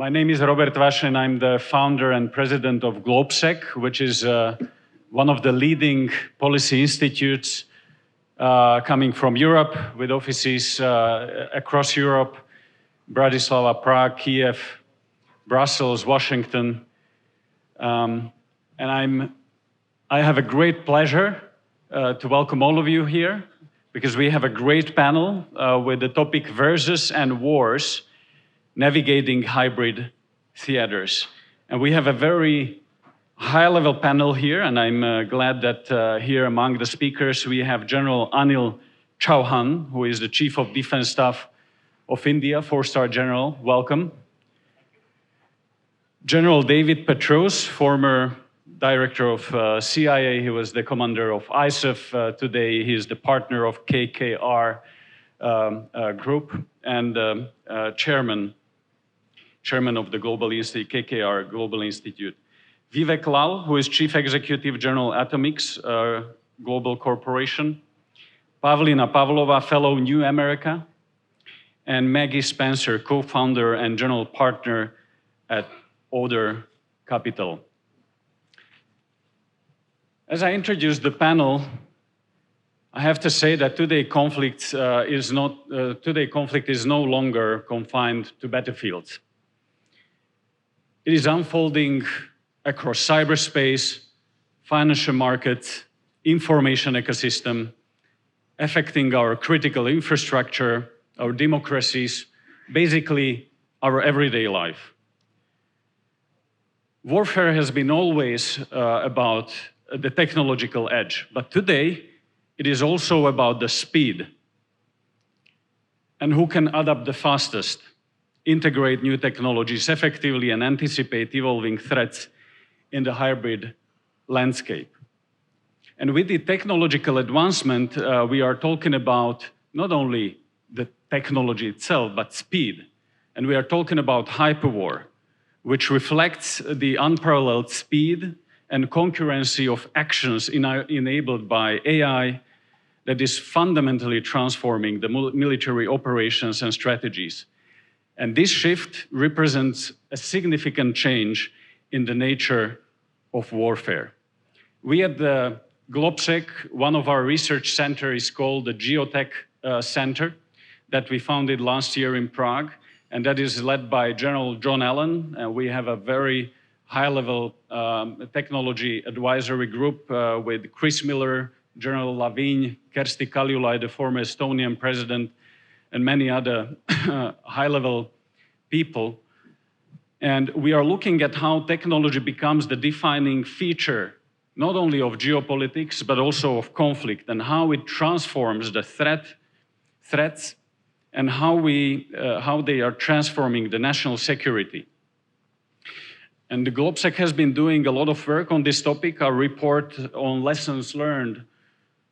My name is Robert Vaš, and I'm the founder and president of GlobeSec, which is one of the leading policy institutes coming from Europe, with offices across Europe: Bratislava, Prague, Kiev, Brussels, Washington. And I have a great pleasure to welcome all of you here, because we have a great panel with the topic Versus and Wars, Navigating Hybrid Theaters. And we have a very high-level panel here, and I'm glad that here among the speakers we have General Anil Chauhan, who is the Chief of Defense Staff of India, 4-star General. Welcome. General David Petraeus, former Director of CIA. He was the commander of ISAF. Today he is the partner of KKR Group and chairman of the Global Institute, KKR Global Institute. Vivek Lal, who is Chief Executive General Atomics Global Corporation. Pavlina Pavlova, Fellow New America. And Maggie Spencer, co-founder and general partner at Oder Capital. As I introduce the panel, I have to say that today's conflict is no longer confined to battlefields. It is unfolding across cyberspace, financial markets, information ecosystem, affecting our critical infrastructure, our democracies, basically our everyday life. Warfare has been always about the technological edge, but today it is also about the speed and who can adapt the fastest, integrate new technologies effectively, and anticipate evolving threats in the hybrid landscape. And with the technological advancement, we are talking about not only the technology itself, but speed. And we are talking about hyperwar, which reflects the unparalleled speed and concurrency of actions enabled by AI that is fundamentally transforming the military operations and strategies. And this shift represents a significant change in the nature of warfare. We at the GlobeSec, one of our research centers is called the Geotech Center that we founded last year in Prague, and that is led by General John Allen. We have a very high-level technology advisory group with Chris Miller, General Lavigne, Kersti Kaljulaid, the former Estonian president, and many other high-level people. And we are looking at how technology becomes the defining feature, not only of geopolitics, but also of conflict, and how it transforms the threats, and how they are transforming the national security. And the GlobeSec has been doing a lot of work on this topic. Our report on lessons learned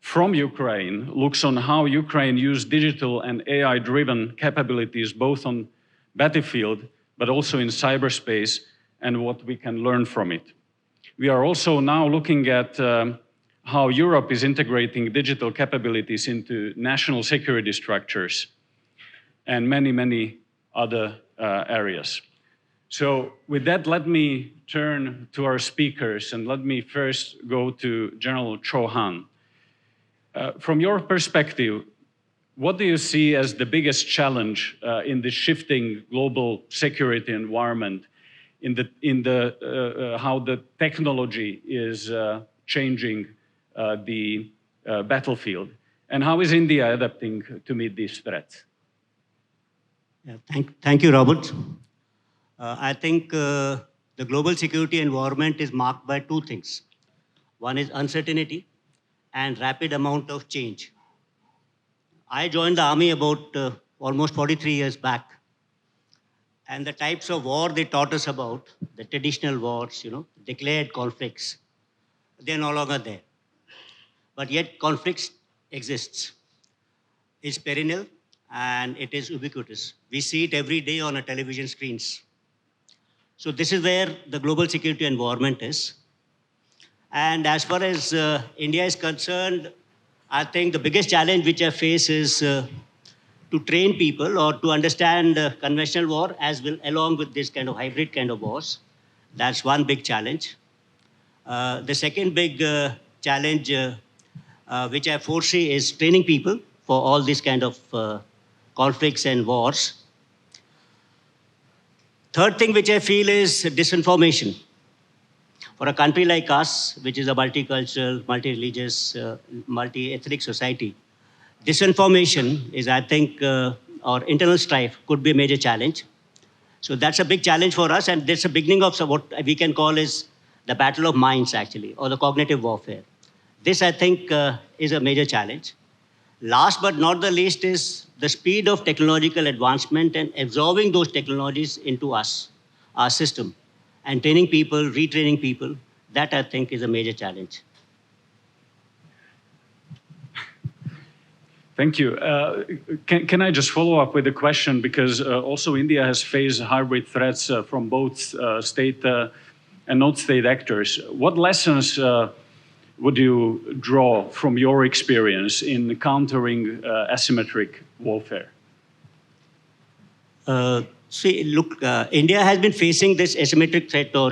from Ukraine looks on how Ukraine used digital and AI-driven capabilities, both on battlefield, but also in cyberspace, and what we can learn from it. We are also now looking at how Europe is integrating digital capabilities into national security structures, and many, many other areas. So with that, let me turn to our speakers, and let me first go to General Chauhan. From your perspective, what do you see as the biggest challenge in the shifting global security environment, how the technology is changing the battlefield, and how is India adapting to meet these threats? Yeah, thank you, Robert. I think the global security environment is marked by two things. One is uncertainty and rapid amount of change. I joined the army about almost 43 years back. And the types of war they taught us about, the traditional wars, declared conflicts, they're no longer there. But yet conflicts exists. It's perennial and it is ubiquitous. We see it every day on our television screens. So this is where the global security environment is. And as far as India is concerned, I think the biggest challenge which I face is to train people or to understand conventional war as well, along with this kind of hybrid kind of wars. That's one big challenge. The second big challenge which I foresee is training people for all these kind of conflicts and wars. Third thing which I feel is disinformation. For a country like us, which is a multicultural, multi-religious, multi-ethnic society, disinformation is, I think, or internal strife could be a major challenge. So that's a big challenge for us, and that's the beginning of what we can call is the battle of minds, actually, or the cognitive warfare. This, I think, is a major challenge. Last but not the least is the speed of technological advancement and absorbing those technologies into us, our system, and training people, retraining people. That, I think, is a major challenge. Thank you. Can I just follow up with a question? Because also India has faced hybrid threats from both state and non-state actors. What lessons would you draw from your experience in countering asymmetric warfare? See, look, India has been facing this asymmetric threat, or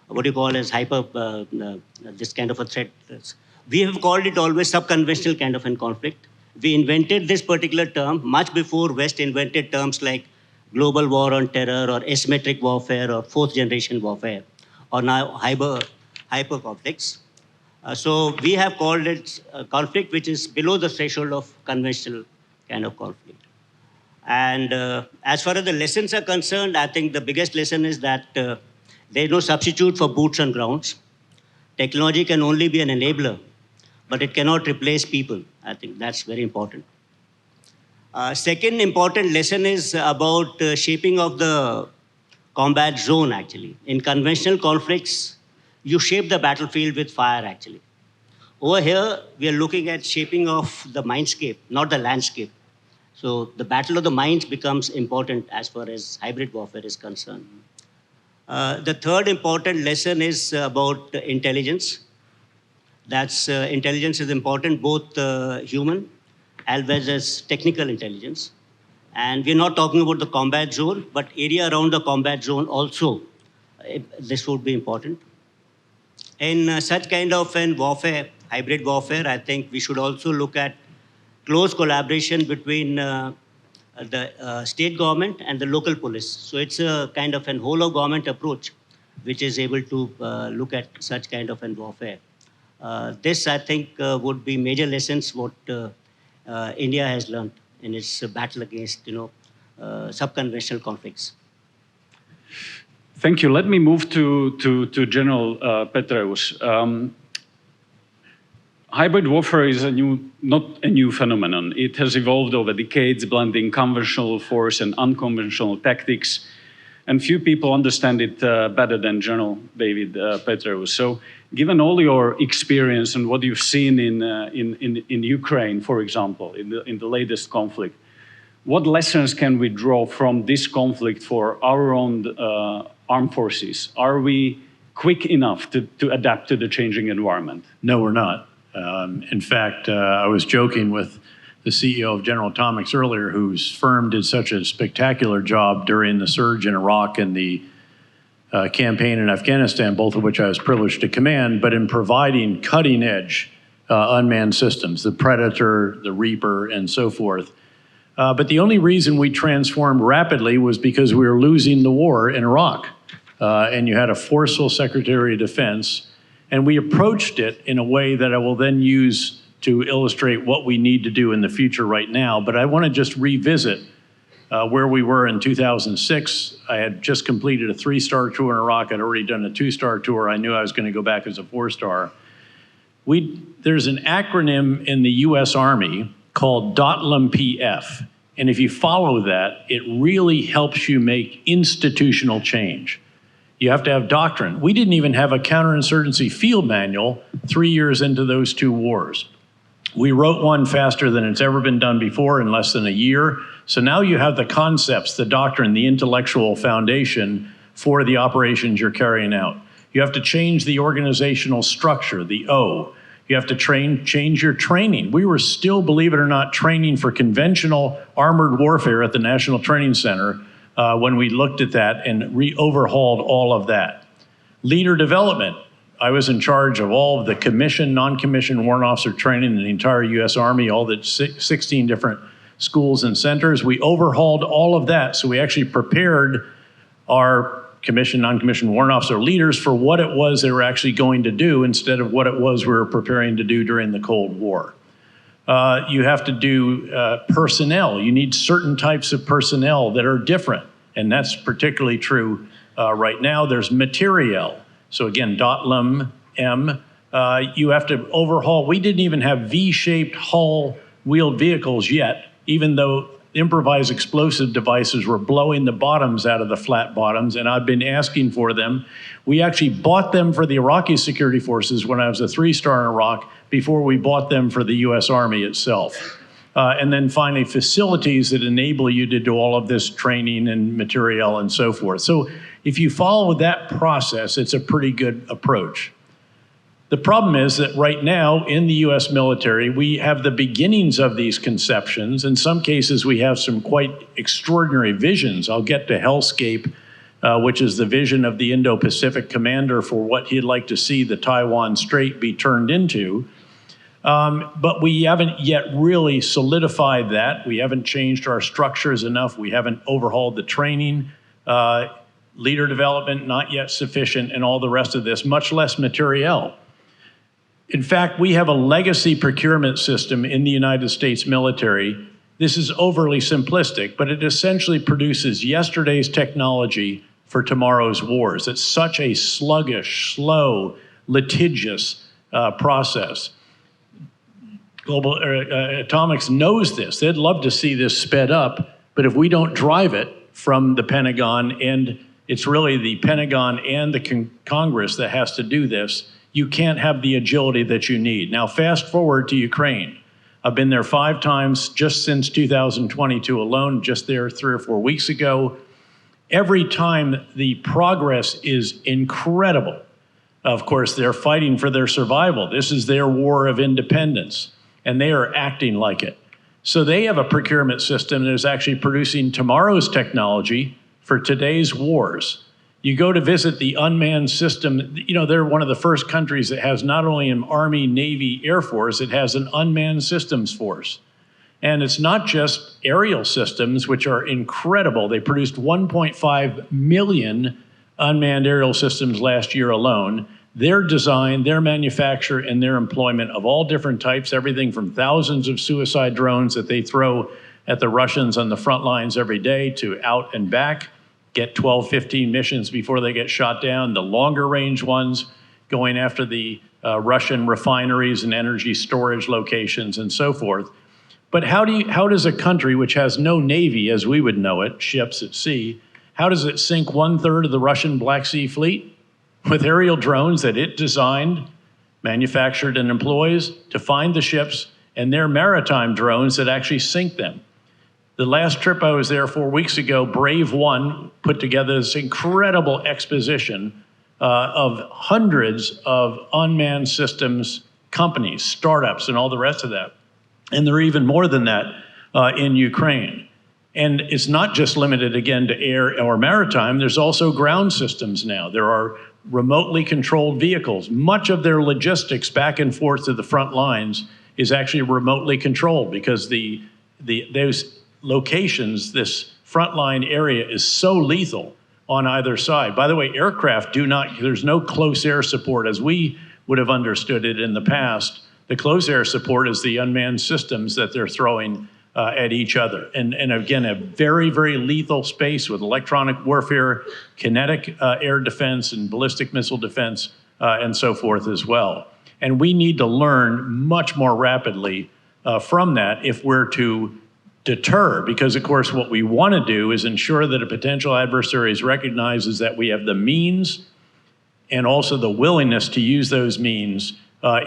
what you call as this kind of a threat. We have called it always subconventional kind of a conflict. We invented this particular term much before West invented terms like global war on terror or asymmetric warfare or fourth generation warfare, or now hyper conflicts. So we have called it a conflict which is below the threshold of conventional kind of conflict. And as far as the lessons are concerned, I think the biggest lesson is that there is no substitute for boots on grounds. Technology can only be an enabler, but it cannot replace people. I think that's very important. Second important lesson is about shaping of the combat zone, actually. In conventional conflicts, you shape the battlefield with fire, actually. Over here, we are looking at shaping of the mindscape, not the landscape. So the battle of the minds becomes important as far as hybrid warfare is concerned. The third important lesson is about intelligence. That's intelligence is important, both human as well as technical intelligence. And we're not talking about the combat zone, but area around the combat zone also. This would be important. In such kind of an warfare, hybrid warfare, I think we should also look at close collaboration between the state government and the local police. So it's a kind of an whole of government approach which is able to look at such kind of an warfare. This, I think, would be major lessons what India has learned in its battle against, subconventional conflicts. Thank you. Let me move to General Petraeus. Hybrid warfare is not a new phenomenon. It has evolved over decades, blending conventional force and unconventional tactics. And few people understand it better than General David Petraeus. So, given all your experience and what you've seen in Ukraine, for example, in the latest conflict, what lessons can we draw from this conflict for our own armed forces? Are we quick enough to adapt to the changing environment? No, we're not. In fact, I was joking with the CEO of General Atomics earlier, whose firm did such a spectacular job during the surge in Iraq and the campaign in Afghanistan, both of which I was privileged to command, but in providing cutting-edge unmanned systems, the Predator, the Reaper, and so forth. But the only reason we transformed rapidly was because we were losing the war in Iraq. And you had a forceful Secretary of Defense, and we approached it in a way that I will then use to illustrate what we need to do in the future right now. But I want to just revisit where we were in 2006. I had just completed a 3-star tour in Iraq. I'd already done a 2-star tour. I knew I was going to go back as a 4-star. There's an acronym in the US Army called DOTLM-PF. And if you follow that, it really helps you make institutional change. You have to have doctrine. We didn't even have a counterinsurgency field manual 3 years into those 2 wars. We wrote one faster than it's ever been done before in less than a year. So now you have the concepts, the doctrine, the intellectual foundation for the operations you're carrying out. You have to change the organizational structure, the O. You have to change your training. We were still, believe it or not, training for conventional armored warfare at the National Training Center when we looked at that and overhauled all of that. Leader development. I was in charge of all of the commissioned, non-commissioned warrant officer training in the entire U.S. Army, all the 16 different schools and centers. We overhauled all of that, so we actually prepared our commissioned, non-commissioned warrant officer leaders for what it was they were actually going to do instead of what it was we were preparing to do during the Cold War. You have to do personnel. You need certain types of personnel that are different, and that's particularly true right now. There's materiel. So again, DOTLM, M, you have to overhaul. We didn't even have V-shaped hull wheeled vehicles yet, even though improvised explosive devices were blowing the bottoms out of the flat bottoms, and I've been asking for them. We actually bought them for the Iraqi security forces when I was a 3-star in Iraq before we bought them for the US Army itself. And then finally, facilities that enable you to do all of this training and material and so forth. So if you follow that process, it's a pretty good approach. The problem is that right now in the US military, we have the beginnings of these conceptions. In some cases, we have some quite extraordinary visions. I'll get to Hellscape, which is the vision of the Indo-Pacific commander for what he'd like to see the Taiwan Strait be turned into. But we haven't yet really solidified that. We haven't changed our structures enough. We haven't overhauled the training. Leader development, not yet sufficient, and all the rest of this, much less materiel. In fact, we have a legacy procurement system in the United States military. This is overly simplistic, but it essentially produces yesterday's technology for tomorrow's wars. It's such a sluggish, slow, litigious process. Global Atomics knows this. They'd love to see this sped up, but if we don't drive it from the Pentagon, and it's really the Pentagon and the Congress that has to do this, you can't have the agility that you need. Now, fast forward to Ukraine. I've been there 5 times just since 2022 alone, just there 3 or 4 weeks ago. Every time the progress is incredible. Of course, they're fighting for their survival. This is their war of independence, and they are acting like it. So they have a procurement system that is actually producing tomorrow's technology for today's wars. You go to visit the unmanned system, you know, they're one of the first countries that has not only an Army, Navy, Air Force, it has an unmanned systems force. And it's not just aerial systems, which are incredible. They produced 1.5 million unmanned aerial systems last year alone. Their design, their manufacture, and their employment of all different types, everything from thousands of suicide drones that they throw at the Russians on the front lines every day to out and back, get 12, 15 missions before they get shot down, the longer range ones going after the Russian refineries and energy storage locations and so forth. But how does a country which has no navy, as we would know it, ships at sea, how does it sink 1/3 of the Russian Black Sea Fleet? With aerial drones that it designed, manufactured, and employs to find the ships, and their maritime drones that actually sink them. The last trip I was there 4 weeks ago, Brave One put together this incredible exposition of hundreds of unmanned systems companies, startups, and all the rest of that. And there are even more than that in Ukraine. And it's not just limited, again, to air or maritime. There's also ground systems now. There are remotely controlled vehicles. Much of their logistics back and forth to the front lines is actually remotely controlled because those locations, this frontline area is so lethal on either side. By the way, aircraft there's no close air support as we would have understood it in the past. The close air support is the unmanned systems that they're throwing at each other. And again, a very, very lethal space with electronic warfare, kinetic air defense, and ballistic missile defense, and so forth as well. And we need to learn much more rapidly from that if we're to deter, because of course what we want to do is ensure that a potential adversary recognizes that we have the means and also the willingness to use those means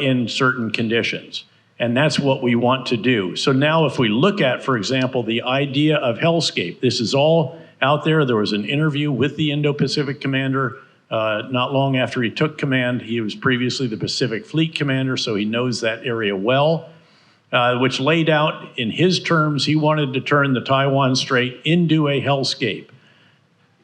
in certain conditions. And that's what we want to do. So now if we look at, for example, the idea of Hellscape, this is all out there. There was an interview with the Indo-Pacific commander not long after he took command. He was previously the Pacific Fleet commander, so he knows that area well, which laid out in his terms, he wanted to turn the Taiwan Strait into a hellscape.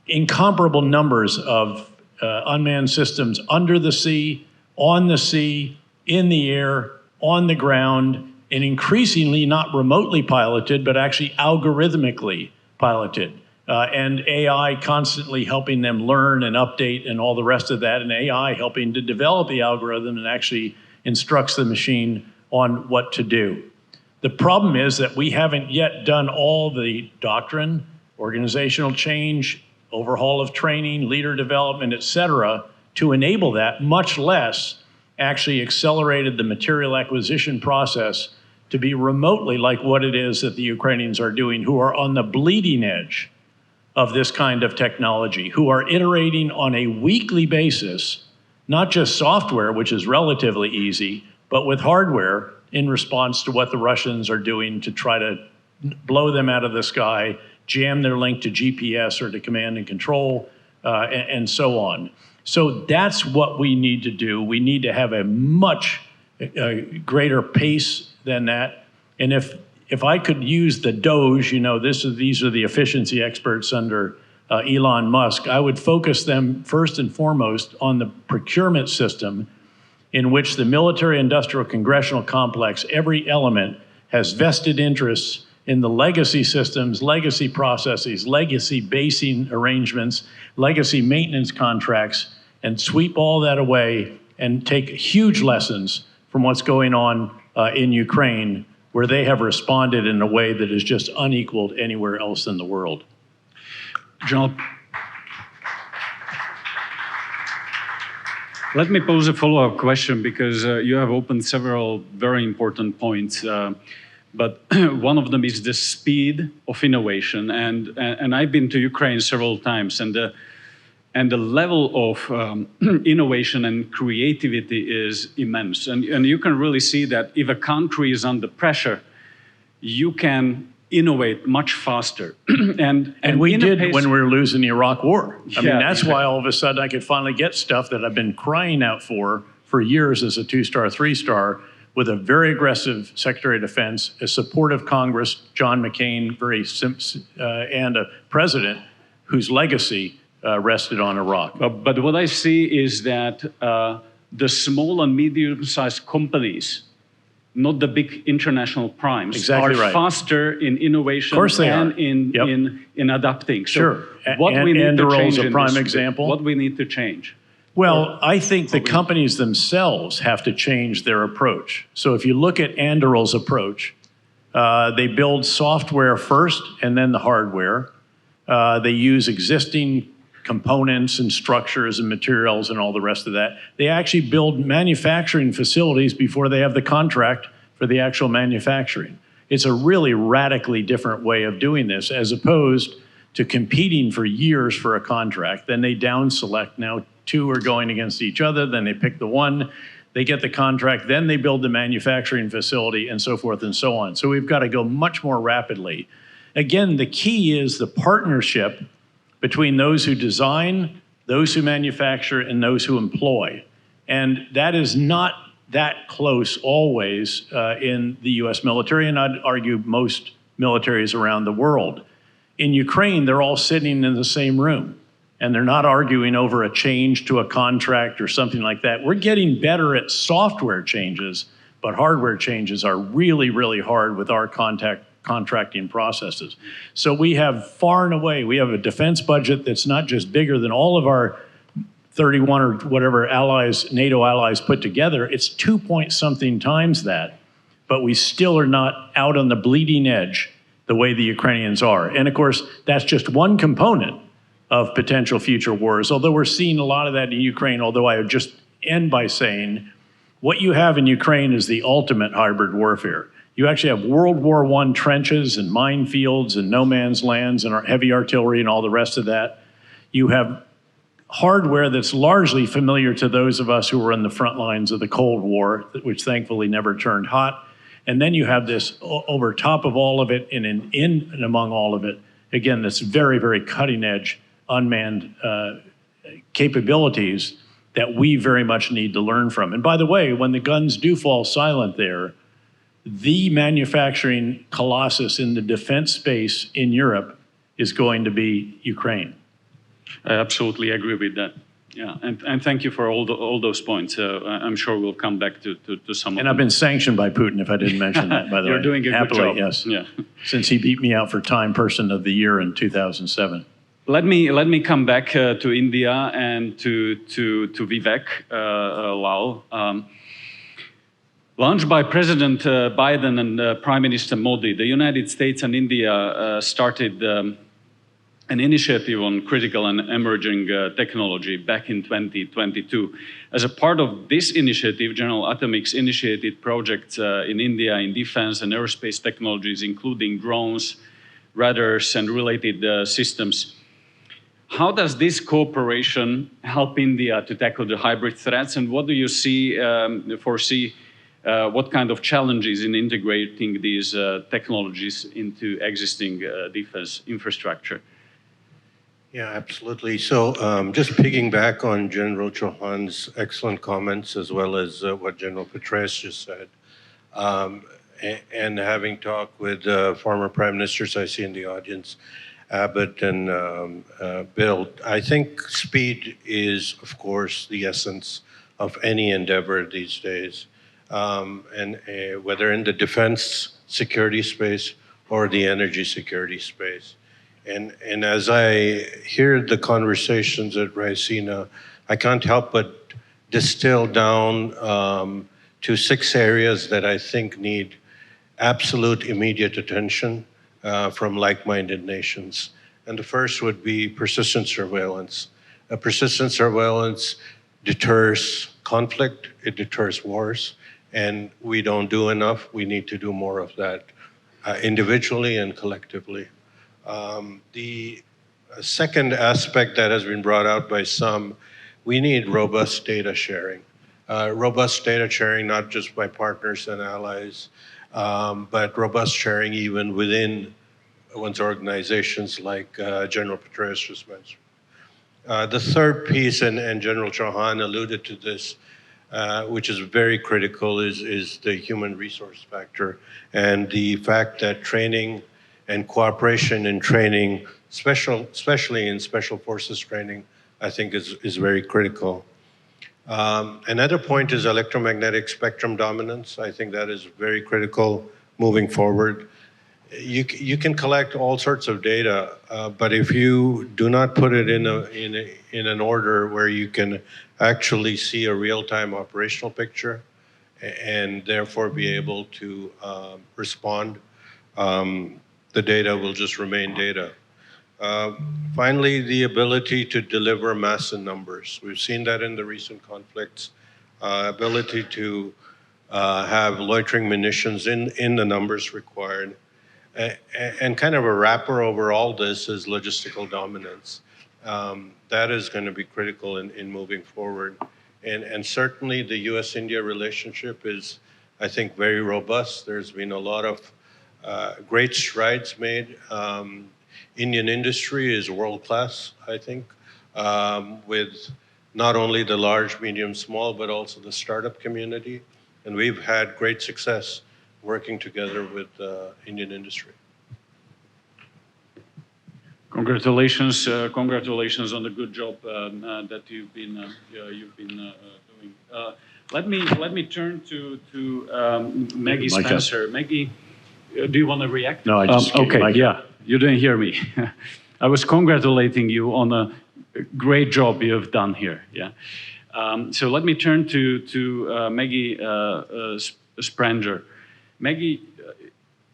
Incomparable numbers of unmanned systems under the sea, on the sea, in the air, on the ground, and increasingly not remotely piloted, but actually algorithmically piloted. And AI constantly helping them learn and update and all the rest of that, and AI helping to develop the algorithm and actually instructs the machine on what to do. The problem is that we haven't yet done all the doctrine, organizational change, overhaul of training, leader development, et cetera, to enable that, much less actually accelerated the material acquisition process to be remotely like what it is that the Ukrainians are doing, who are on the bleeding edge of this kind of technology, who are iterating on a weekly basis, not just software, which is relatively easy, but with hardware in response to what the Russians are doing to try to blow them out of the sky, jam their link to GPS or to command and control, and so on. So that's what we need to do. We need to have a much greater pace than that. And if I could use the Doge, you know, these are the efficiency experts under Elon Musk, I would focus them first and foremost on the procurement system in which the military-industrial congressional complex, every element, has vested interests in the legacy systems, legacy processes, legacy basing arrangements, legacy maintenance contracts, and sweep all that away and take huge lessons from what's going on in Ukraine, where they have responded in a way that is just unequaled anywhere else in the world. General, let me pose a follow-up question, because you have opened several very important points. But one of them is the speed of innovation, and I've been to Ukraine several times, and the level of innovation and creativity is immense, and you can really see that if a country is under pressure, you can innovate much faster. and we did when we were losing the Iraq War. I mean, that's exactly why all of a sudden I could finally get stuff that I've been crying out for years as a 2-star, 3-star, with a very aggressive Secretary of Defense, a supportive Congress, John McCain, and a president whose legacy rested on Iraq. But what I see is that the small and medium-sized companies, not the big international primes, are faster in innovation and in adapting. So what we need to change a prime example. What we need to change. Well, I think the companies themselves have to change their approach. So if you look at Anduril's approach, they build software first and then the hardware. They use existing components and structures and materials and all the rest of that. They actually build manufacturing facilities before they have the contract for the actual manufacturing. It's a really radically different way of doing this, as opposed to competing for years for a contract. Then they down select. Now 2 are going against each other, then they pick the one, they get the contract, then they build the manufacturing facility, and so forth and so on. So we've got to go much more rapidly. Again, the key is the partnership between those who design, those who manufacture, and those who employ. And that is not that close always in the US military, and I'd argue most militaries around the world. In Ukraine, they're all sitting in the same room, and they're not arguing over a change to a contract or something like that. We're getting better at software changes, but hardware changes are really, really hard with our contracting processes. So we have far and away, we have a defense budget that's not just bigger than all of our 31 or whatever allies, NATO allies put together, it's 2-point-something times that, but we still are not out on the bleeding edge the way the Ukrainians are. And of course, that's just one component of potential future wars, although we're seeing a lot of that in Ukraine, although I would just end by saying, what you have in Ukraine is the ultimate hybrid warfare. You actually have World War I trenches and minefields and no man's lands and heavy artillery and all the rest of that. You have hardware that's largely familiar to those of us who were in the front lines of the Cold War, which thankfully never turned hot. And then you have this over top of all of it and in and among all of it, again, this very, very cutting edge unmanned capabilities that we very much need to learn from. And by the way, when the guns do fall silent there, the manufacturing colossus in the defense space in Europe is going to be Ukraine. I absolutely agree with that. Yeah, and thank you for all those points. I'm sure we'll come back to some of them. And I've been sanctioned by Putin, if I didn't mention that, by the way. You're doing a Happily, good job. Yes. Yeah. Since he beat me out for Time Person of the Year in 2007. Let me come back to India and to Vivek Lal. Launched by President Biden and Prime Minister Modi, the United States and India started an initiative on critical and emerging technology back in 2022. As a part of this initiative, General Atomics initiated projects in India in defense and aerospace technologies, including drones, radars, and related systems. How does this cooperation help India to tackle the hybrid threats, and what do you foresee what kind of challenges in integrating these technologies into existing defense infrastructure? Yeah, absolutely. So just piggyback on General Chauhan's excellent comments, as well as what General Petraeus just said, and having talked with former prime ministers I see in the audience, Abbott and Bill, I think speed is, of course, the essence of any endeavor these days, and whether in the defense security space or the energy security space. And as I hear the conversations at Raisina, I can't help but distill down to 6 areas that I think need absolute immediate attention from like-minded nations. And the first would be persistent surveillance. Persistent surveillance deters conflict, it deters wars, and we don't do enough. We need to do more of that individually and collectively. The second aspect that has been brought out by some, we need robust data sharing. Robust data sharing, not just by partners and allies, but robust sharing even within one's organizations, like General Petraeus just mentioned. The third piece, and General Chauhan alluded to this, which is very critical, is the human resource factor, and the fact that training and cooperation in training, especially in special forces training, I think is very critical. Another point is electromagnetic spectrum dominance. I think that is very critical moving forward. You can collect all sorts of data, but if you do not put it in an order where you can actually see a real-time operational picture and therefore be able to respond, the data will just remain data. Finally, the ability to deliver mass in numbers. We've seen that in the recent conflicts. Ability to have loitering munitions in the numbers required. And kind of a wrapper over all this is logistical dominance. That is going to be critical in moving forward. And certainly the US-India relationship is, I think, very robust. There's been a lot of great strides made. Indian industry is world-class, I think, with not only the large, medium, small, but also the startup community. And we've had great success working together with Indian industry. Congratulations on the good job that you've been doing. Let me turn to Maggie Spencer. Maggie, do you want to react? No, I just okay. Yeah, you didn't hear me. I was congratulating you on a great job you have done here. Yeah. So let me turn to Maggie Spranger. Maggie,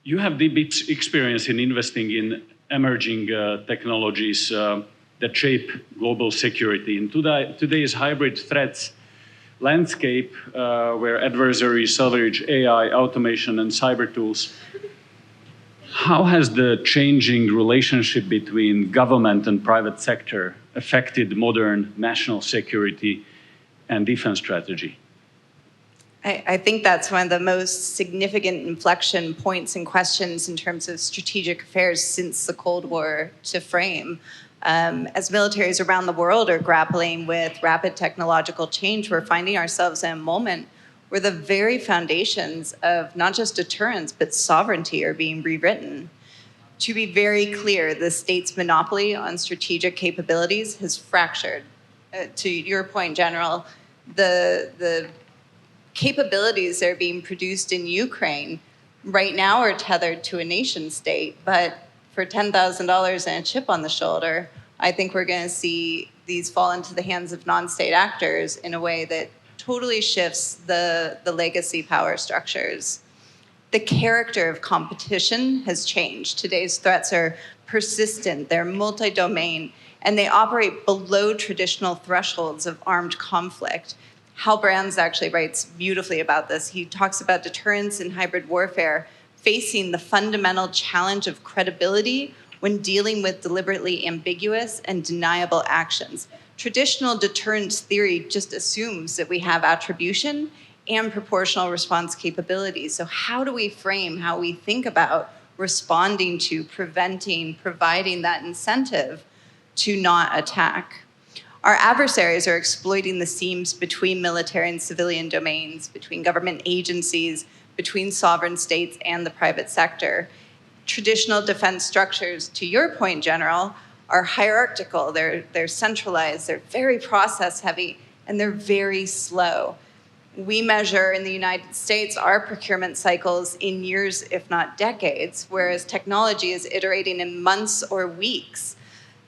you have deep experience in investing in emerging technologies that shape global security. In today's hybrid threats landscape, where adversaries leverage AI, automation, and cyber tools, how has the changing relationship between government and private sector affected modern national security and defense strategy? I think that's one of the most significant inflection points and questions in terms of strategic affairs since the Cold War to frame. As militaries around the world are grappling with rapid technological change, we're finding ourselves in a moment where the very foundations of not just deterrence, but sovereignty are being rewritten. To be very clear, the state's monopoly on strategic capabilities has fractured. To your point, General, the capabilities that are being produced in Ukraine right now are tethered to a nation state, but for $10,000 and a chip on the shoulder, I think we're going to see these fall into the hands of non-state actors in a way that totally shifts the legacy power structures. The character of competition has changed. Today's threats are persistent, they're multi-domain, and they operate below traditional thresholds of armed conflict. Hal Brands actually writes beautifully about this. He talks about deterrence in hybrid warfare facing the fundamental challenge of credibility when dealing with deliberately ambiguous and deniable actions. Traditional deterrence theory just assumes that we have attribution and proportional response capabilities. So how do we frame how we think about responding to, preventing, providing that incentive to not attack? Our adversaries are exploiting the seams between military and civilian domains, between government agencies, between sovereign states and the private sector. Traditional defense structures, to your point, General, are hierarchical, they're centralized, they're very process heavy, and they're very slow. We measure in the United States our procurement cycles in years, if not decades, whereas technology is iterating in months or weeks.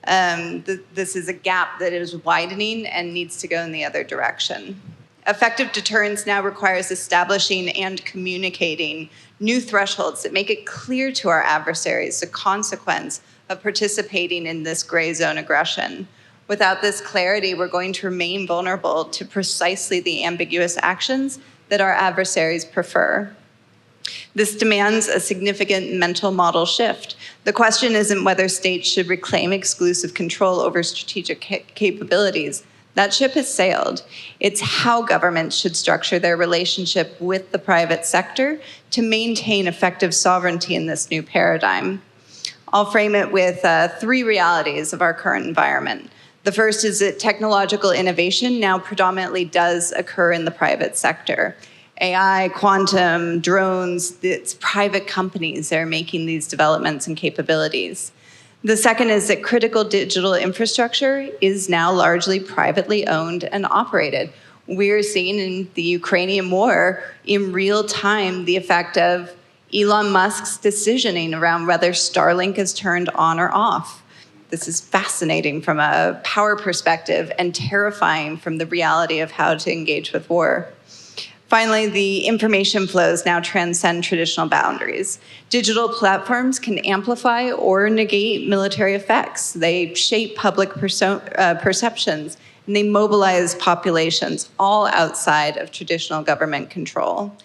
This is a gap that is widening and needs to go in the other direction. Effective deterrence now requires establishing and communicating new thresholds that make it clear to our adversaries the consequence of participating in this gray zone aggression. Without this clarity, we're going to remain vulnerable to precisely the ambiguous actions that our adversaries prefer. This demands a significant mental model shift. The question isn't whether states should reclaim exclusive control over strategic capabilities. That ship has sailed. It's how governments should structure their relationship with the private sector to maintain effective sovereignty in this new paradigm. I'll frame it with three realities of our current environment. The first is that technological innovation now predominantly does occur in the private sector. AI, quantum, drones, it's private companies that are making these developments and capabilities. The second is that critical digital infrastructure is now largely privately owned and operated. We're seeing in the Ukrainian war in real time the effect of Elon Musk's decisioning around whether Starlink is turned on or off. This is fascinating from a power perspective and terrifying from the reality of how to engage with war. Finally, the information flows now transcend traditional boundaries. Digital platforms can amplify or negate military effects. They shape public perceptions, and they mobilize populations all outside of traditional government control.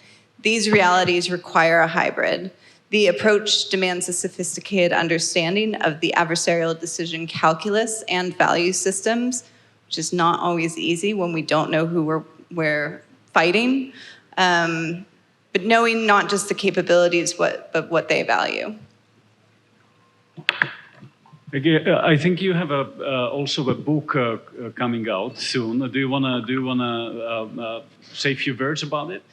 These realities require a hybrid. The approach demands a sophisticated understanding of the adversarial decision calculus and value systems, which is not always easy when we don't know who we're fighting, but knowing not just the capabilities, but what they value. I think you have also a book coming out soon. Do you wanna say a few words about it?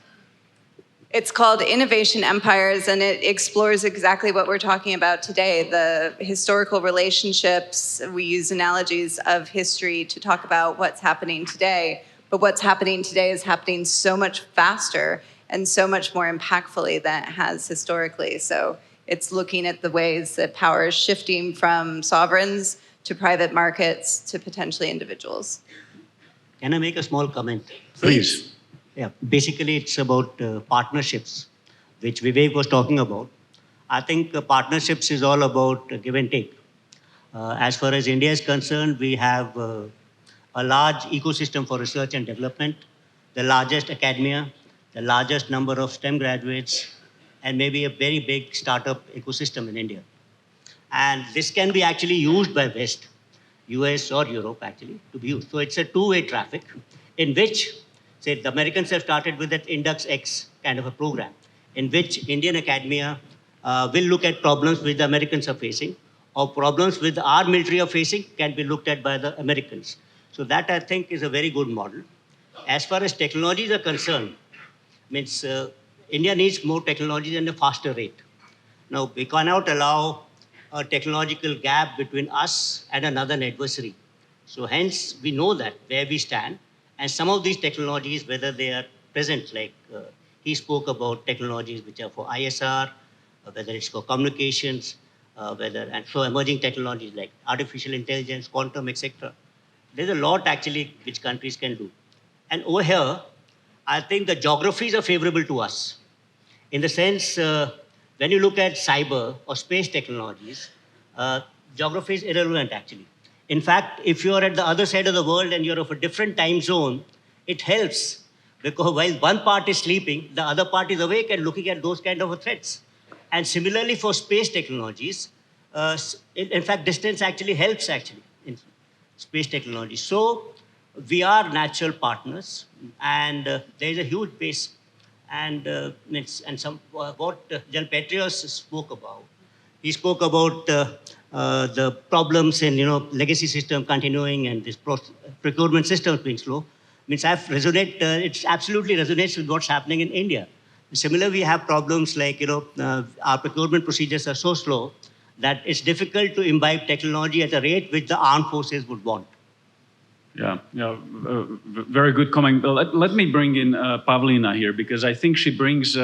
It's called Innovation Empires, and it explores exactly what we're talking about today, the historical relationships. We use analogies of history to talk about what's happening today, but what's happening today is happening so much faster and so much more impactfully than it has historically. So it's looking at the ways that power is shifting from sovereigns to private markets to potentially individuals. Can I make a small comment? Please. Yeah, basically it's about partnerships, which Vivek was talking about. I think partnerships is all about give and take. As far as India is concerned, we have a large ecosystem for research and development, the largest academia, the largest number of STEM graduates, and maybe a very big startup ecosystem in India. And this can be actually used by West, US or Europe actually, to be used. So it's a two-way traffic in which, say, the Americans have started with that Index X kind of a program, in which Indian academia will look at problems which the Americans are facing, or problems with our military are facing can be looked at by the Americans. So that I think is a very good model. As far as technologies are concerned, means India needs more technologies at a faster rate. Now, we cannot allow a technological gap between us and another adversary. So hence, we know that where we stand. And some of these technologies, whether they are present, like he spoke about technologies which are for ISR, whether it's for communications, and so emerging technologies like artificial intelligence, quantum, etc. There's a lot actually which countries can do. And over here, I think the geographies are favorable to us. In the sense, when you look at cyber or space technologies, geography is irrelevant actually. In fact, if you're at the other side of the world and you're of a different time zone, it helps because while one part is sleeping, the other part is awake and looking at those kind of threats. And similarly for space technologies, in fact, distance actually helps actually in space technology. So we are natural partners and there is a huge base. And what General Petraeus spoke about, he spoke about the problems in legacy system continuing and this procurement system being slow. Means it absolutely resonates with what's happening in India. Similarly, we have problems like our procurement procedures are so slow that it's difficult to imbibe technology at a rate which the armed forces would want. Yeah, very good comment. Let me bring in Pavlina here because I think she brings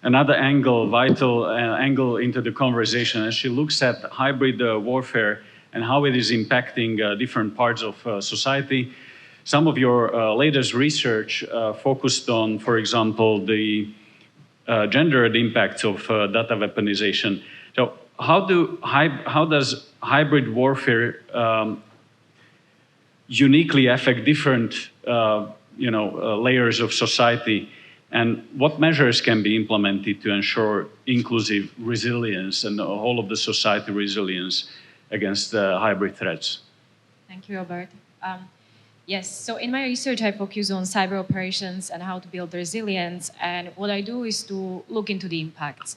another angle, vital angle into the conversation as she looks at hybrid warfare and how it is impacting different parts of society. Some of your latest research focused on, for example, the gendered impacts of data weaponization. So how does hybrid warfare uniquely affect different layers of society, and what measures can be implemented to ensure inclusive resilience and the whole of the society resilience against hybrid threats? Thank you, Robert. Yes, so in my research, I focus on cyber operations and how to build resilience. And what I do is to look into the impacts.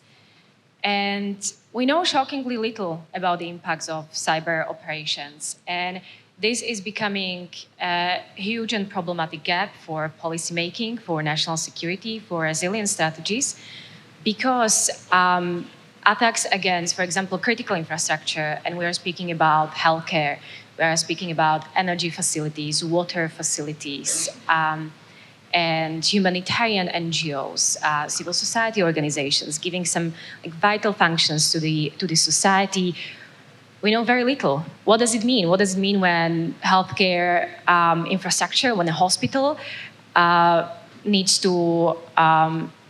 And we know shockingly little about the impacts of cyber operations. And this is becoming a huge and problematic gap for policymaking, for national security, for resilience strategies, because attacks against, for example, critical infrastructure, and we are speaking about healthcare, we are speaking about energy facilities, water facilities, and humanitarian NGOs, civil society organizations, giving some vital functions to the society. We know very little. What does it mean? What does it mean when healthcare infrastructure, when a hospital needs to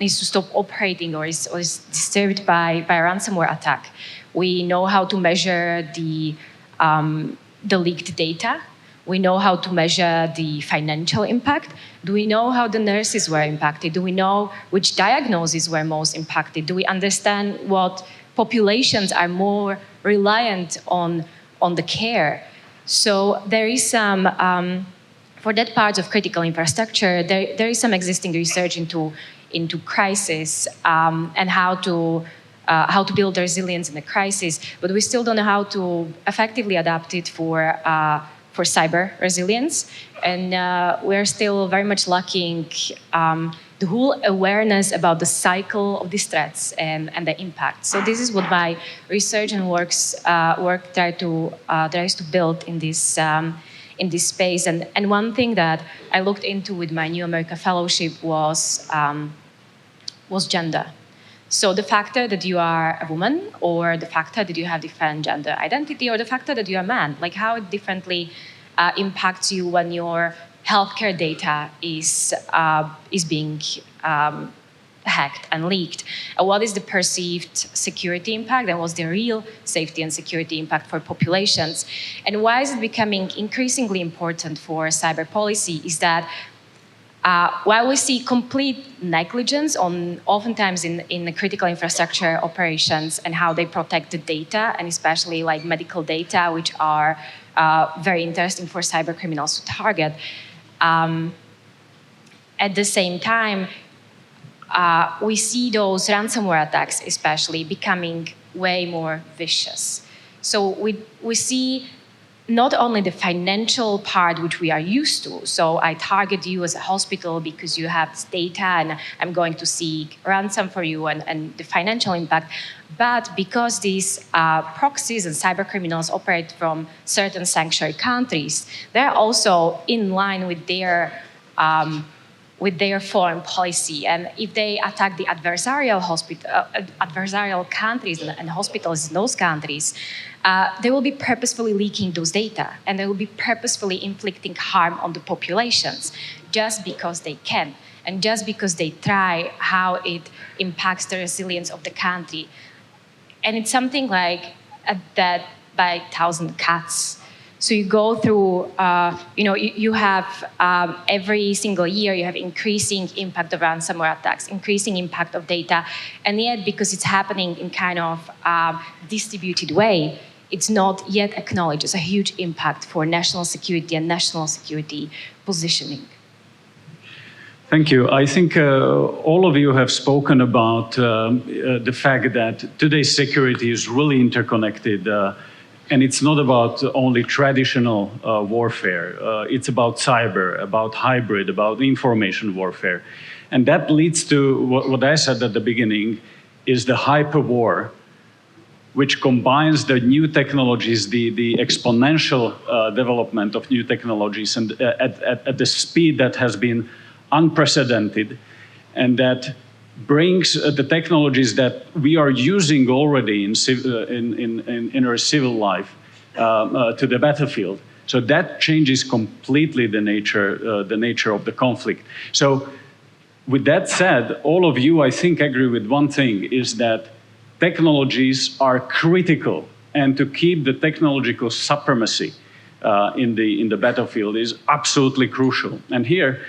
stop operating or is disturbed by a ransomware attack? We know how to measure the leaked data. We know how to measure the financial impact. Do we know how the nurses were impacted? Do we know which diagnoses were most impacted? Do we understand what populations are more reliant on the care? So there is some, for that part of critical infrastructure, there is some existing research into crisis and how to build resilience in a crisis, but we still don't know how to effectively adapt it for cyber resilience. And we're still very much lacking the whole awareness about the cycle of these threats and the impact. So this is what my research and work tries to build in this space. And one thing that I looked into with my New America Fellowship was gender. So the factor that you are a woman, or the factor that you have different gender identity, or the factor that you are a man, like how it differently impacts you when your healthcare data is being hacked and leaked. What is the perceived security impact, and what's the real safety and security impact for populations? And why is it becoming increasingly important for cyber policy is that while we see complete negligence oftentimes in the critical infrastructure operations and how they protect the data, and especially like medical data, which are very interesting for cyber criminals to target, at the same time, we see those ransomware attacks especially becoming way more vicious. So we see not only the financial part, which we are used to. So I target you as a hospital because you have this data and I'm going to seek ransom for you and the financial impact. But because these proxies and cyber criminals operate from certain sanctuary countries, they're also in line with their foreign policy. And if they attack the adversarial countries and hospitals in those countries, they will be purposefully leaking those data, and they will be purposefully inflicting harm on the populations just because they can, and just because they try how it impacts the resilience of the country. And it's something like a death by 1,000 cuts. So you go through, you have every single year, you have increasing impact of ransomware attacks, increasing impact of data, and yet because it's happening in kind of distributed way, it's not yet acknowledged as a huge impact for national security and national security positioning. Thank you. I think all of you have spoken about the fact that today's security is really interconnected. And it's not about only traditional warfare. It's about cyber, about hybrid, about information warfare. And that leads to what I said at the beginning, is the hyper war, which combines the new technologies, the exponential development of new technologies, and at the speed that has been unprecedented, and that brings the technologies that we are using already in our civil life to the battlefield. So that changes completely the nature of the conflict. So with that said, all of you, I think, agree with one thing, is that technologies are critical, and to keep the technological supremacy in the battlefield is absolutely crucial. And here,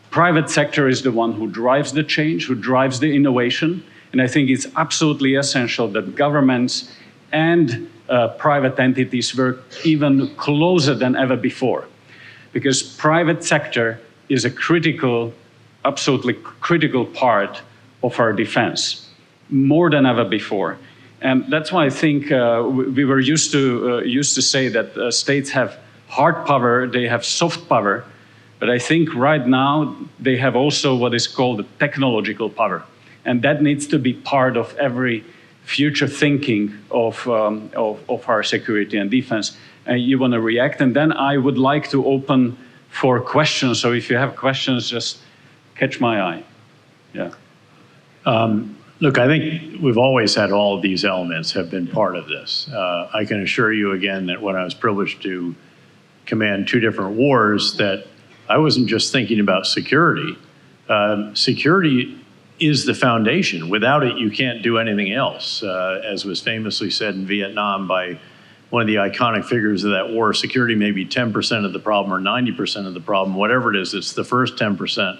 private sector is the one who drives the change, who drives the innovation, and I think it's absolutely essential that governments and private entities work even closer than ever before, because private sector is a critical, absolutely critical part of our defense, more than ever before. And that's why I think we were used to say that states have hard power, they have soft power, but I think right now they have also what is called the technological power. And that needs to be part of every future thinking of our security and defense. And you want to react? And then I would like to open for questions. So if you have questions, just catch my eye. Yeah. Look, I think we've always had all of these elements have been part of this. I can assure you again that when I was privileged to command 2 different wars, that I wasn't just thinking about security. Security is the foundation. Without it, you can't do anything else. As was famously said in Vietnam by one of the iconic figures of that war, security may be 10% of the problem or 90% of the problem, whatever it is, it's the first 10%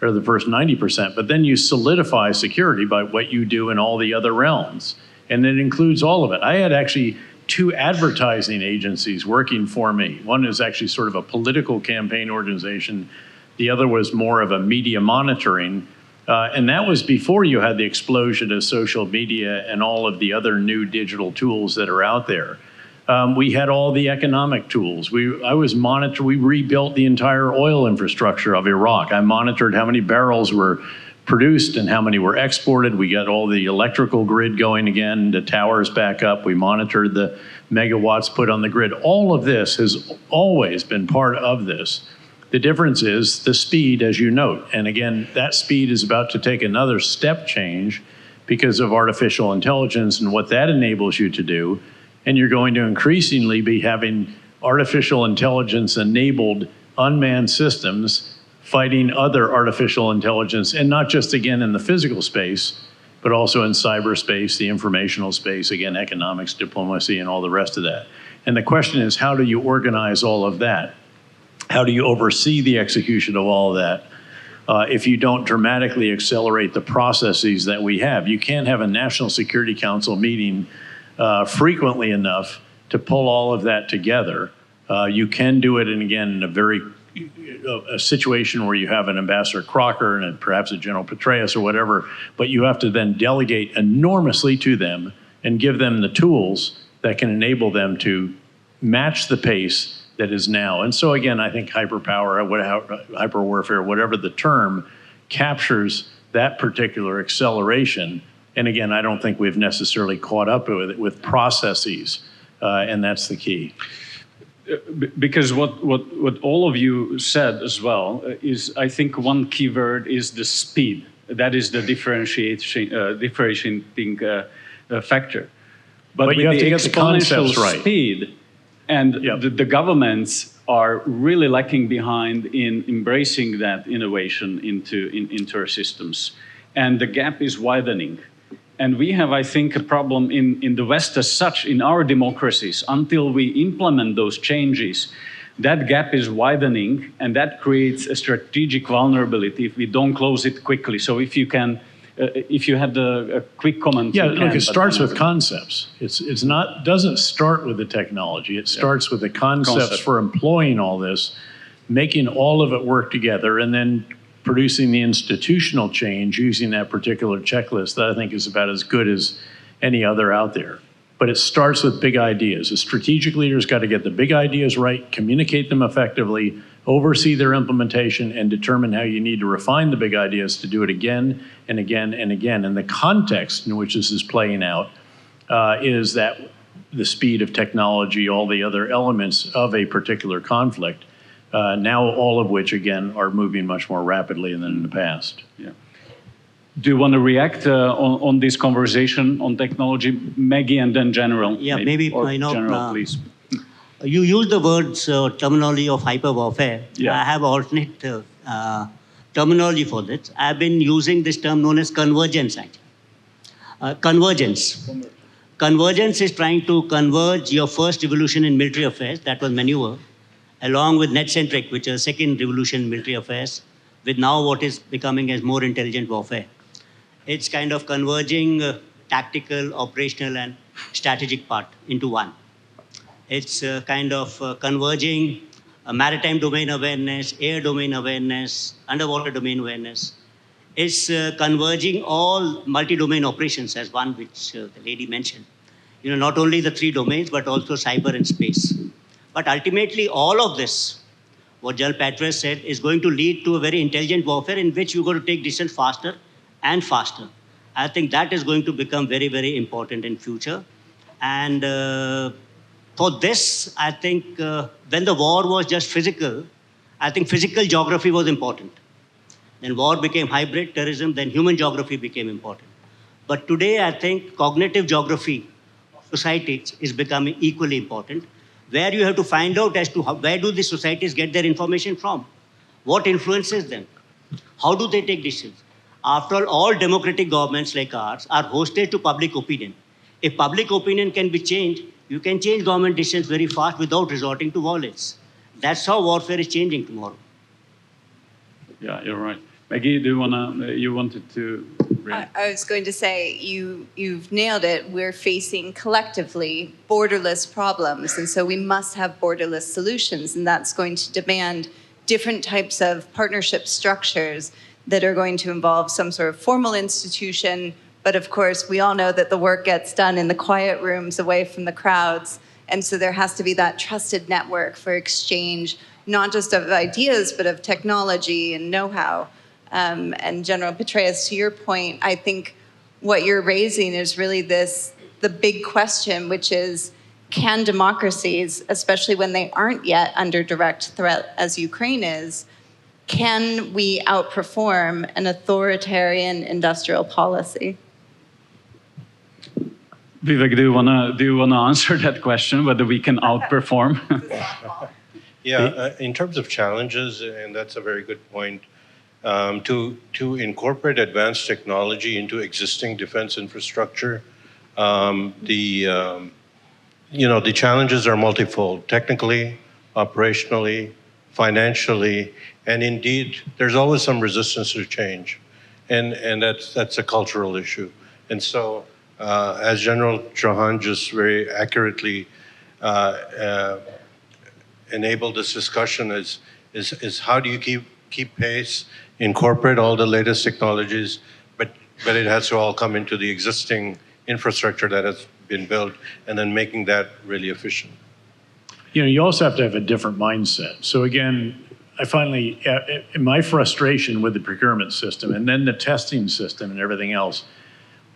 or the first 90%, but then you solidify security by what you do in all the other realms. And it includes all of it. I had actually 2 advertising agencies working for me. One is actually sort of a political campaign organization. The other was more of a media monitoring. And that was before you had the explosion of social media and all of the other new digital tools that are out there. We had all the economic tools. We rebuilt the entire oil infrastructure of Iraq. I monitored how many barrels were produced and how many were exported. We got all the electrical grid going again, the towers back up. We monitored the megawatts put on the grid. All of this has always been part of this. The difference is the speed, as you note. And again, that speed is about to take another step change because of artificial intelligence and what that enables you to do. And you're going to increasingly be having artificial intelligence enabled unmanned systems fighting other artificial intelligence, and not just again in the physical space, but also in cyberspace, the informational space, again, economics, diplomacy, and all the rest of that. And the question is, how do you organize all of that? How do you oversee the execution of all of that if you don't dramatically accelerate the processes that we have? You can't have a National Security Council meeting frequently enough to pull all of that together. You can do it, and again, in a situation where you have an Ambassador Crocker and perhaps a General Petraeus or whatever, but you have to then delegate enormously to them and give them the tools that can enable them to match the pace that is now. And so again, I think hyperpower, hyper warfare, whatever the term, captures that particular acceleration. And again, I don't think we've necessarily caught up with it with processes, and that's the key. Because what all of you said as well is, I think one key word is the speed. That is the differentiating factor. But you have with to the get the concepts exponential right. speed, and Yep. the governments are really lacking behind in embracing that innovation into our systems. And the gap is widening. And we have, I think, a problem in the West as such, in our democracies. Until we implement those changes, that gap is widening, and that creates a strategic vulnerability if we don't close it quickly. So if you can, if you had a quick comment. Yeah, you look, can, it starts with concepts. It's not, doesn't start with the technology. It starts with the concepts for employing all this, making all of it work together, and then producing the institutional change using that particular checklist that I think is about as good as any other out there. But it starts with big ideas. The strategic leaders got to get the big ideas right, communicate them effectively, oversee their implementation, and determine how you need to refine the big ideas to do it again and again and again. And the context in which this is playing out is that the speed of technology, all the other elements of a particular conflict, now all of which, again, are moving much more rapidly than in the past. Yeah. Do you want to react on this conversation on technology, Maggie, and then General? Yeah, maybe General, please. You use the words terminology of hyper warfare. Yeah. I have alternate terminology for this. I've been using this term known as convergence, actually. Convergence. Convergence is trying to converge your first revolution in military affairs, that was maneuver, along with net-centric, which is second revolution in military affairs, with now what is becoming as more intelligent warfare. It's kind of converging tactical, operational, and strategic part into one. It's kind of converging maritime domain awareness, air domain awareness, underwater domain awareness. It's converging all multi-domain operations as one which the lady mentioned. You know, not only the three domains, but also cyber and space. But ultimately, all of this, what General Petraeus said, is going to lead to a very intelligent warfare in which you're going to take decisions faster and faster. I think that is going to become very, very important in future. And for this, I think when the war was just physical, I think physical geography was important. Then war became hybrid terrorism, then human geography became important. But today, I think cognitive geography of societies is becoming equally important, where you have to find out as to where do these societies get their information from? What influences them? How do they take decisions? After all democratic governments like ours are hosted to public opinion. If public opinion can be changed, you can change government decisions very fast without resorting to violence. That's how warfare is changing tomorrow. Yeah, you're right. Maggie, do you wanted to react? I was going to say, you've nailed it. We're facing collectively borderless problems, and so we must have borderless solutions, and that's going to demand different types of partnership structures that are going to involve some sort of formal institution. But of course, we all know that the work gets done in the quiet rooms away from the crowds, and so there has to be that trusted network for exchange, not just of ideas, but of technology and know-how. And General Petraeus, to your point, I think what you're raising is really the big question, which is, can democracies, especially when they aren't yet under direct threat as Ukraine is, can we outperform an authoritarian industrial policy? Vivek, do you wanna answer that question, whether we can outperform? Yeah, in terms of challenges, and that's a very good point, to incorporate advanced technology into existing defense infrastructure, the challenges are multifold: technically, operationally, financially, and indeed, there's always some resistance to change, and that's a cultural issue. And so, as General Chauhan just very accurately enabled this discussion, is how do you keep pace, incorporate all the latest technologies, but it has to all come into the existing infrastructure that has been built, and then making that really efficient. You know, you also have to have a different mindset. So again, I finally, in my frustration with the procurement system and then the testing system and everything else,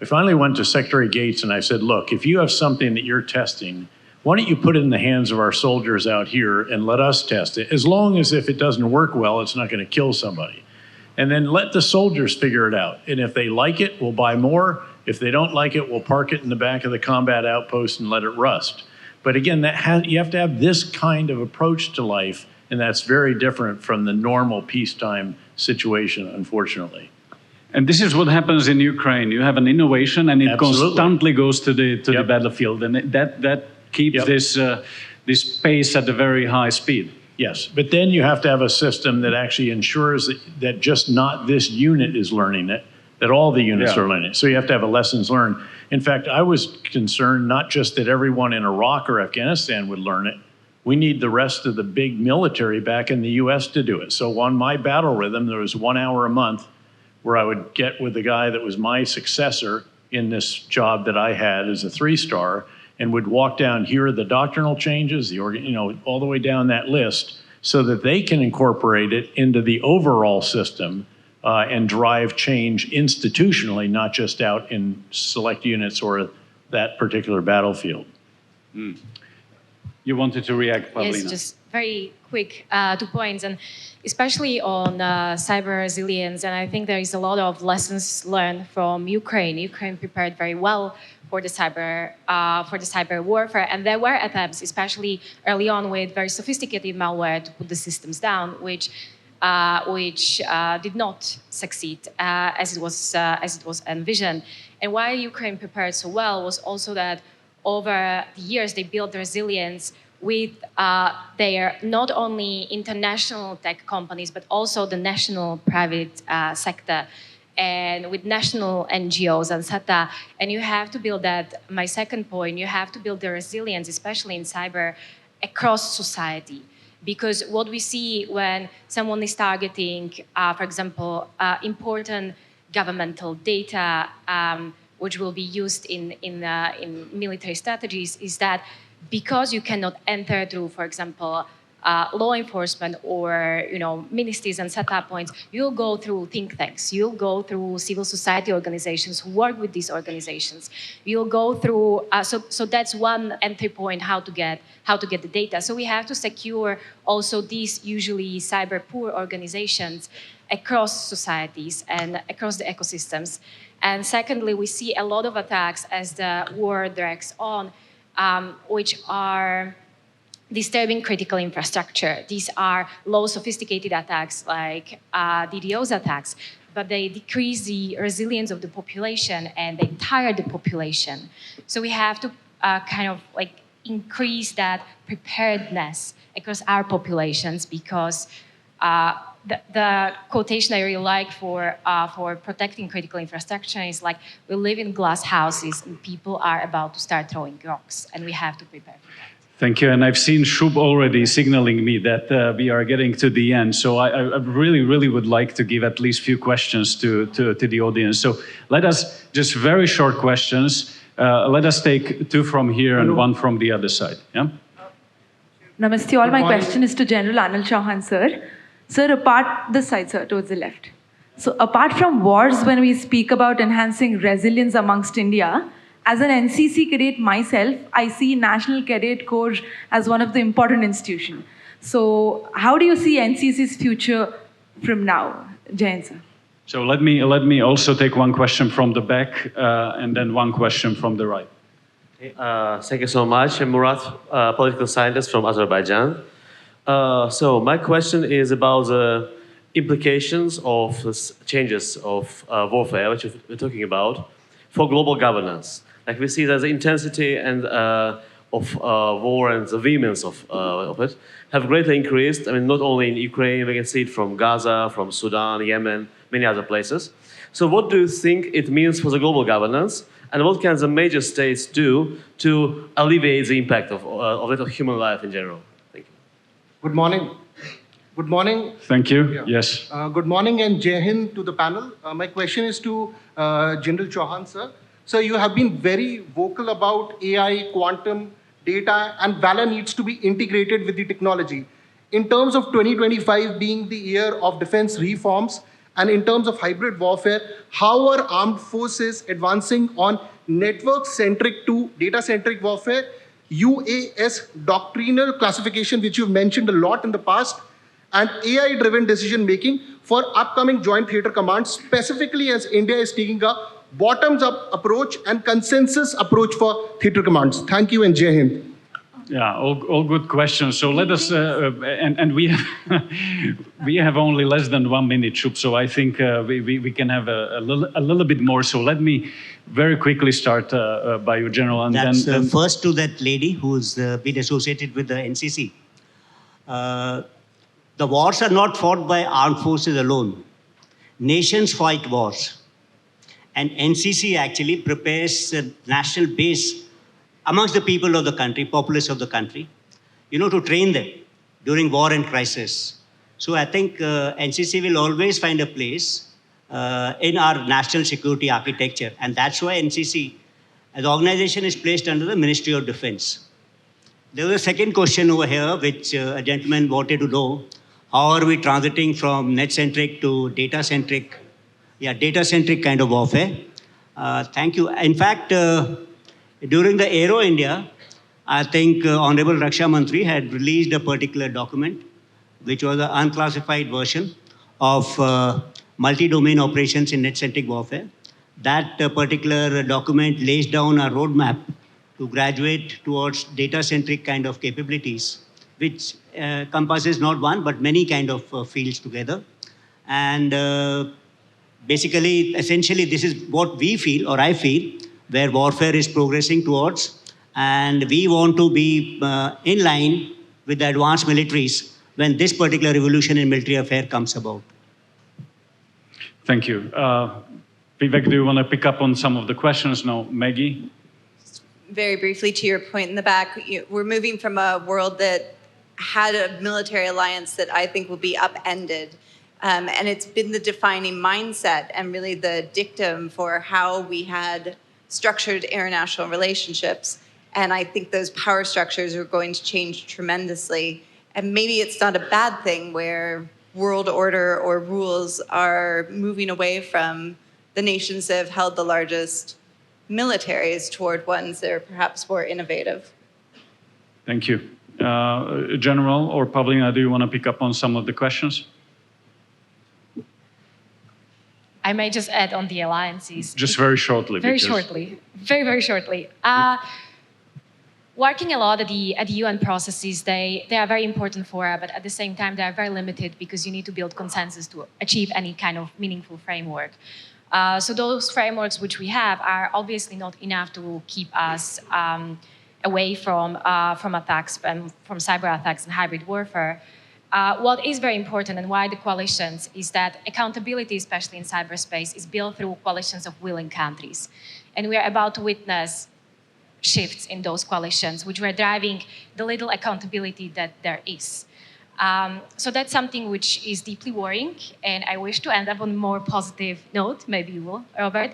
I finally went to Secretary Gates and I said, look, if you have something that you're testing, why don't you put it in the hands of our soldiers out here and let us test it? As long as if it doesn't work well, it's not going to kill somebody. And then let the soldiers figure it out. And if they like it, we'll buy more. If they don't like it, we'll park it in the back of the combat outpost and let it rust. But again, you have to have this kind of approach to life, and that's very different from the normal peacetime situation, unfortunately. And this is what happens in Ukraine. You have an innovation, and it Absolutely. constantly goes to the battlefield, and that keeps this pace at a very high speed. Yes, but then you have to have a system that actually ensures that just not this unit is learning it, that all the units are learning it. So you have to have a lessons learned. In fact, I was concerned not just that everyone in Iraq or Afghanistan would learn it. We need the rest of the big military back in the US to do it. So on my battle rhythm, there was 1 hour a month where I would get with the guy that was my successor in this job that I had as a 3-star, and would walk down, here are the doctrinal changes, all the way down that list, so that they can incorporate it into the overall system and drive change institutionally, not just out in select units or that particular battlefield. You wanted to react, Pavlina? Yes, just very quick 2 points, and especially on cyber resilience. And I think there is a lot of lessons learned from Ukraine. Ukraine prepared very well for the cyber warfare, and there were attempts, especially early on, with very sophisticated malware to put the systems down, which did not succeed as it was envisioned. And why Ukraine prepared so well was also that over the years they built resilience with their not only international tech companies but also the national private sector, and with national NGOs, etc. And you have to build that. My second point, you have to build the resilience, especially in cyber, across society. Because what we see when someone is targeting, for example, important governmental data, which will be used in military strategies, is that because you cannot enter through, for example, law enforcement or ministries and setup points, you'll go through think tanks, you'll go through civil society organizations who work with these organizations, you'll go through so that's one entry point, how to get the data. So we have to secure also these usually cyber poor organizations across societies and across the ecosystems. And secondly, we see a lot of attacks as the war drags on, which are disturbing critical infrastructure. These are low sophisticated attacks like DDoS attacks, but they decrease the resilience of the population and they tire the population. So we have to increase that preparedness across our populations, because the quotation I really like for protecting critical infrastructure is like, we live in glass houses and people are about to start throwing rocks, and we have to prepare for that. Thank you. And I've seen Shub already signaling me that we are getting to the end. So I really, really would like to give at least a few questions to the audience. So let us, just very short questions. Let us take 2 from here and 1 from the other side. Yeah? Namaste all. My question is to General Anil Chauhan, sir. Sir, this side, sir, towards the left. So apart from wars, when we speak about enhancing resilience amongst India, as an NCC cadet myself, I see National Cadet Corps as one of the important institutions. So how do you see NCC's future from now? Jain, sir. So let me also take 1 question from the back and then 1 question from the right. Thank you so much. I'm Murat, political scientist from Azerbaijan. So my question is about the implications of the changes of warfare, which we're talking about, for global governance. Like we see that the intensity and of war and the vehemence of it have greatly increased. I mean, not only in Ukraine, we can see it from Gaza, from Sudan, Yemen, many other places. So what do you think it means for the global governance, and what can the major states do to alleviate the impact of human life in general? Thank you. Good morning. Good morning. Thank you. Yeah. Yes. Good morning and Jai Hind to the panel. My question is to General Chauhan, sir. So you have been very vocal about AI, quantum, data, and valor needs to be integrated with the technology. In terms of 2025 being the year of defense reforms, and in terms of hybrid warfare, how are armed forces advancing on network-centric to data-centric warfare, UAS doctrinal classification, which you've mentioned a lot in the past, and AI-driven decision-making for upcoming Joint Theater Command, specifically as India is taking a bottoms-up approach and consensus approach for theater commands. Thank you and Jai Hind. Yeah, all good questions. So let us, and we have, we have only less than 1 minute, Shub, so I think we can have a little bit more. So let me very quickly start by you, General. And That's then first to that lady who's been associated with the NCC. The wars are not fought by armed forces alone. Nations fight wars. And NCC actually prepares a national base amongst the people of the country, populace of the country, to train them during war and crisis. So I think NCC will always find a place in our national security architecture. And that's why NCC, as an organization, is placed under the Ministry of Defense. There was a second question over here, which a gentleman wanted to know. How are we transiting from net-centric to data-centric? Yeah, data-centric kind of warfare. Thank you. In fact, during the Aero India, I think Honorable Raksha Mantri had released a particular document, which was an unclassified version of multi-domain operations in net-centric warfare. That particular document lays down a roadmap to graduate towards data-centric kind of capabilities, which compasses not one, but many kind of fields together. And basically, essentially, this is what we feel, or I feel, where warfare is progressing towards. And we want to be in line with the advanced militaries when this particular revolution in military affair comes about. Thank you. Vivek, do you want to pick up on some of the questions? No, Maggie? Very briefly to your point in the back, we're moving from a world that had a military alliance that I think will be upended. And it's been the defining mindset and really the dictum for how we had structured international relationships. And I think those power structures are going to change tremendously. And maybe it's not a bad thing where world order or rules are moving away from the nations that have held the largest militaries toward ones that are perhaps more innovative. Thank you. General or Pavlina, do you want to pick up on some of the questions? I may just add on the alliances. Just very shortly. Very shortly. Very shortly. Working a lot at the UN processes, they are very important for us, but at the same time, they are very limited because you need to build consensus to achieve any kind of meaningful framework. So those frameworks which we have are obviously not enough to keep us away from attacks and from cyber attacks and hybrid warfare. What is very important and why the coalitions is that accountability, especially in cyberspace, is built through coalitions of willing countries. And we are about to witness shifts in those coalitions, which were driving the little accountability that there is. So that's something which is deeply worrying, and I wish to end up on a more positive note, maybe you will, Robert.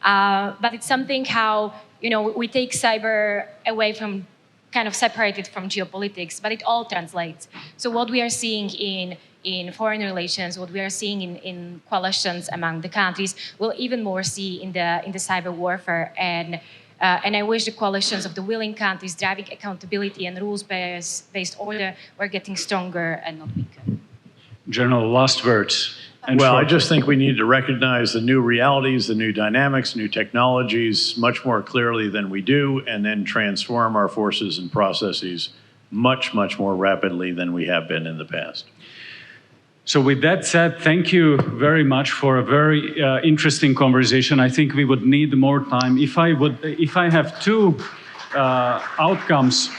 But it's something how, we take cyber away from kind of separated from geopolitics, but it all translates. So what we are seeing in foreign relations, what we are seeing in coalitions among the countries, we'll even more see in the cyber warfare. And I wish the coalitions of the willing countries driving accountability and rules-based order were getting stronger and not weaker. General, last words. Well, I just think we need to recognize the new realities, the new dynamics, new technologies much more clearly than we do, and then transform our forces and processes much, much more rapidly than we have been in the past. So with that said, thank you very much for a very interesting conversation. I think we would need more time. If I have two outcomes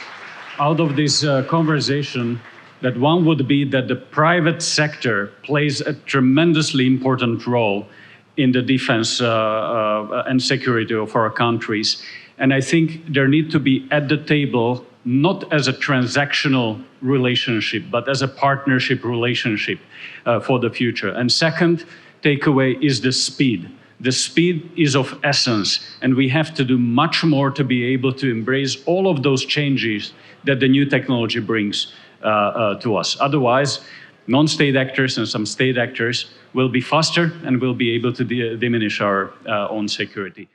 out of this conversation, that one would be that the private sector plays a tremendously important role in the defense and security of our countries. And I think there need to be at the table, not as a transactional relationship, but as a partnership relationship for the future. And second takeaway is the speed. The speed is of essence, and we have to do much more to be able to embrace all of those changes that the new technology brings to us. Otherwise, non-state actors and some state actors will be faster and will be able to diminish our own security.